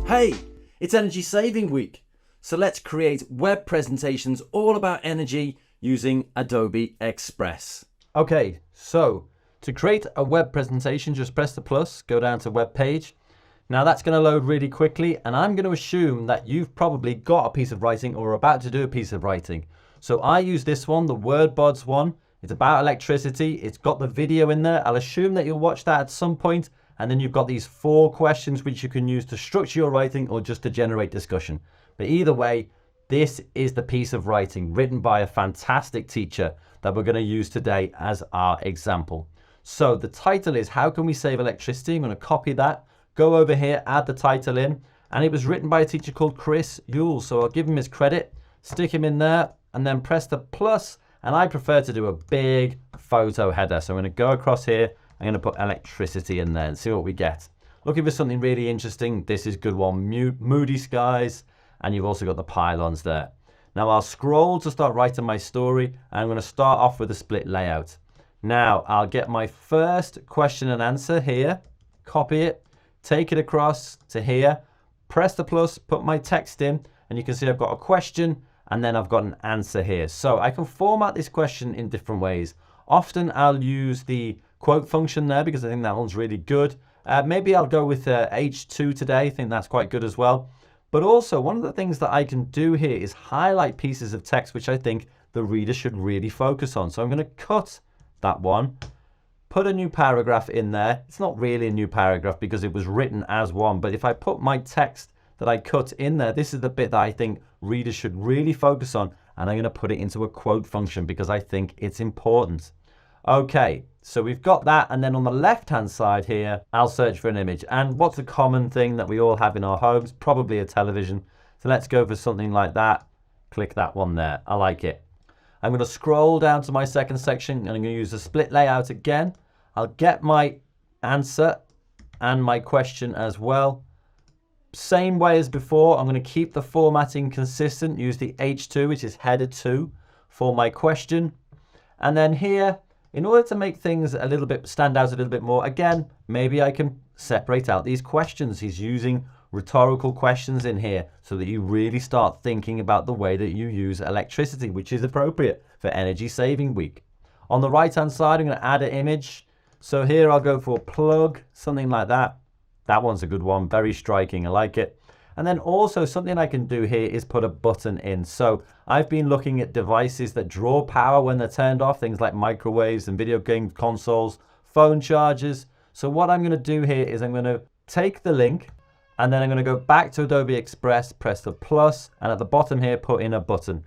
Hey, it's Energy Saving Week, so let's create web presentations all about energy using Adobe Express. Okay, so to create a web presentation, just press the plus, go down to web page. Now that's going to load really quickly, and I'm going to assume that you've probably got a piece of writing or are about to do a piece of writing. So I use this one, the WordBods one. It's about electricity. It's got the video in there. I'll assume that you'll watch that at some point. And then you've got these 4 questions which you can use to structure your writing or just to generate discussion. But either way, this is the piece of writing written by a fantastic teacher that we're going to use today as our example. So the title is How Can We Save Electricity? I'm going to copy that, go over here, add the title in. And it was written by a teacher called Chris Yule. So I'll give him his credit, stick him in there, and then press the plus. And I prefer to do a big photo header. So I'm going to go across here. I'm going to put electricity in there and see what we get. Looking for something really interesting. This is good one. Moody skies. And you've also got the pylons there. Now I'll scroll to start writing my story. And I'm going to start off with a split layout. Now I'll get my first question and answer here. Copy it. Take it across to here. Press the plus. Put my text in. And you can see I've got a question. And then I've got an answer here. So I can format this question in different ways. Often I'll use the quote function there because I think that one's really good. Maybe I'll go with H2 today. I think that's quite good as well. But also one of the things that I can do here is highlight pieces of text which I think the reader should really focus on. So I'm going to cut that one, put a new paragraph in there. It's not really a new paragraph because it was written as one. But if I put my text that I cut in there, this is the bit that I think readers should really focus on. And I'm going to put it into a quote function because I think it's important. Okay, so we've got that, and then on the left-hand side here, I'll search for an image. And what's a common thing that we all have in our homes? Probably a television. So let's go for something like that. Click that one there. I like it. I'm going to scroll down to my second section, and I'm going to use the split layout again. I'll get my answer and my question as well. Same way as before, I'm going to keep the formatting consistent. Use the H2, which is header 2, for my question. And then here, in order to make things a little bit stand out a little bit more, again, maybe I can separate out these questions. He's using rhetorical questions in here so that you really start thinking about the way that you use electricity, which is appropriate for Energy Saving Week. On the right-hand side, I'm going to add an image. So here I'll go for plug, something like that. That one's a good one, very striking, I like it. And then also something I can do here is put a button in. So I've been looking at devices that draw power when they're turned off, things like microwaves and video game consoles, phone chargers. So what I'm going to do here is I'm going to take the link and then I'm going to go back to Adobe Express, press the plus, and at the bottom here, put in a button.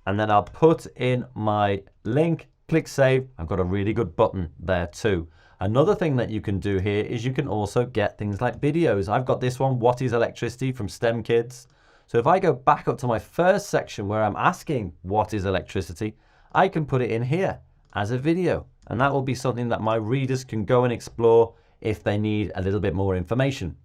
And then I'll put in my link, click save. I've got a really good button there too. Another thing that you can do here is you can also get things like videos. I've got this one, What is Electricity, from STEM Kids. So if I go back up to my first section where I'm asking what is electricity, I can put it in here as a video. And that will be something that my readers can go and explore if they need a little bit more information.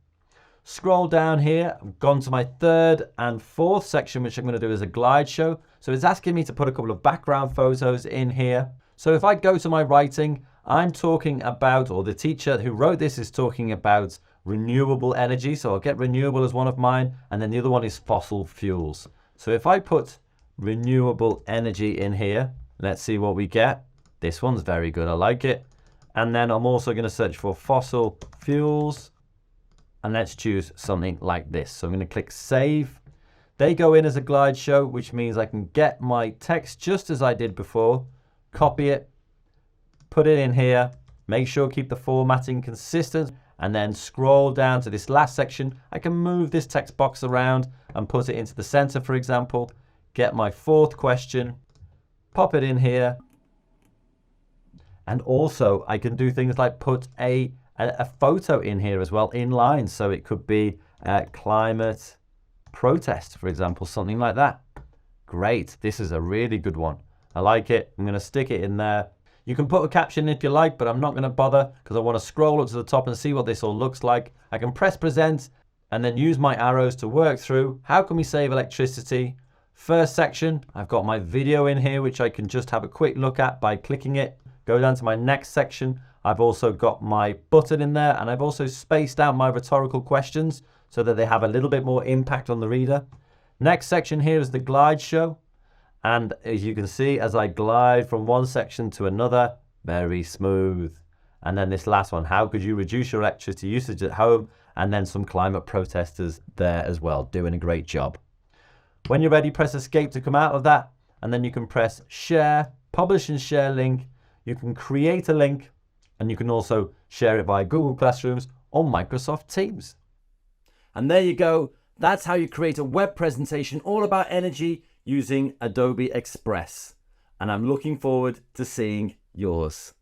Scroll down here, I've gone to my third and fourth section, which I'm going to do as a glide show. So it's asking me to put a couple of background photos in here. So if I go to my writing, I'm talking about, or the teacher who wrote this is talking about renewable energy. So I'll get renewable as one of mine. And then the other one is fossil fuels. So if I put renewable energy in here, let's see what we get. This one's very good. I like it. And then I'm also going to search for fossil fuels. And let's choose something like this. So I'm going to click save. They go in as a glide show, which means I can get my text just as I did before, copy it, put it in here, make sure keep the formatting consistent, and then scroll down to this last section. I can move this text box around and put it into the center, for example, get my fourth question, pop it in here. And also I can do things like put a photo in here as well, in line. So it could be climate protest, for example, something like that. Great, this is a really good one. I like it. I'm going to stick it in there. You can put a caption if you like, but I'm not going to bother because I want to scroll up to the top and see what this all looks like. I can press present and then use my arrows to work through. How can we save electricity? First section, I've got my video in here, which I can just have a quick look at by clicking it. Go down to my next section. I've also got my button in there, and I've also spaced out my rhetorical questions so that they have a little bit more impact on the reader. Next section here is the glide show. And as you can see, as I glide from one section to another, very smooth. And then this last one, how could you reduce your electricity usage at home? And then some climate protesters there as well, doing a great job. When you're ready, press escape to come out of that. And then you can press share, publish and share link. You can create a link, and you can also share it via Google Classrooms or Microsoft Teams. And there you go. That's how you create a web presentation all about energy using Adobe Express. And I'm looking forward to seeing yours.